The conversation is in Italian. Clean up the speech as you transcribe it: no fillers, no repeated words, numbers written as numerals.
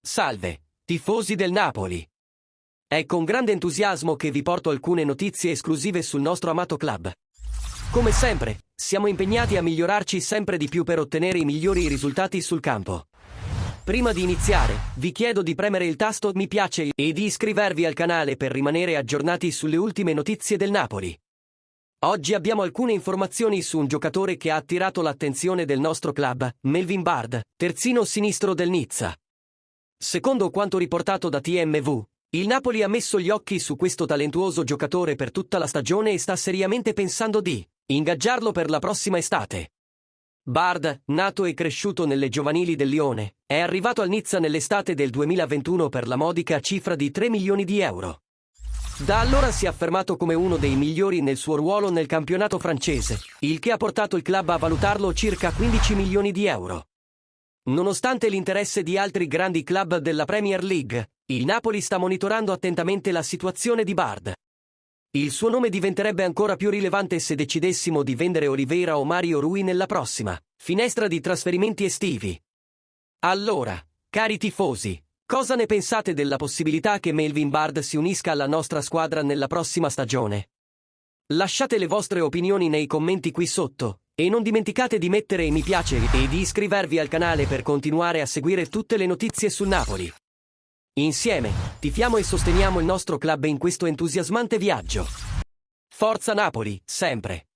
Salve, tifosi del Napoli! È con grande entusiasmo che vi porto alcune notizie esclusive sul nostro amato club. Come sempre, siamo impegnati a migliorarci sempre di più per ottenere i migliori risultati sul campo. Prima di iniziare, vi chiedo di premere il tasto mi piace e di iscrivervi al canale per rimanere aggiornati sulle ultime notizie del Napoli. Oggi abbiamo alcune informazioni su un giocatore che ha attirato l'attenzione del nostro club, Melvin Bard, terzino sinistro del Nizza. Secondo quanto riportato da TMV, il Napoli ha messo gli occhi su questo talentuoso giocatore per tutta la stagione e sta seriamente pensando di ingaggiarlo per la prossima estate. Bard, nato e cresciuto nelle giovanili del Lione, è arrivato al Nizza nell'estate del 2021 per la modica cifra di 3 milioni di euro. Da allora si è affermato come uno dei migliori nel suo ruolo nel campionato francese, il che ha portato il club a valutarlo circa 15 milioni di euro. Nonostante l'interesse di altri grandi club della Premier League, il Napoli sta monitorando attentamente la situazione di Bard. Il suo nome diventerebbe ancora più rilevante se decidessimo di vendere Oliveira o Mario Rui nella prossima finestra di trasferimenti estivi. Allora, cari tifosi, cosa ne pensate della possibilità che Melvin Bard si unisca alla nostra squadra nella prossima stagione? Lasciate le vostre opinioni nei commenti qui sotto. E non dimenticate di mettere mi piace e di iscrivervi al canale per continuare a seguire tutte le notizie sul Napoli. Insieme, tifiamo e sosteniamo il nostro club in questo entusiasmante viaggio. Forza Napoli, sempre!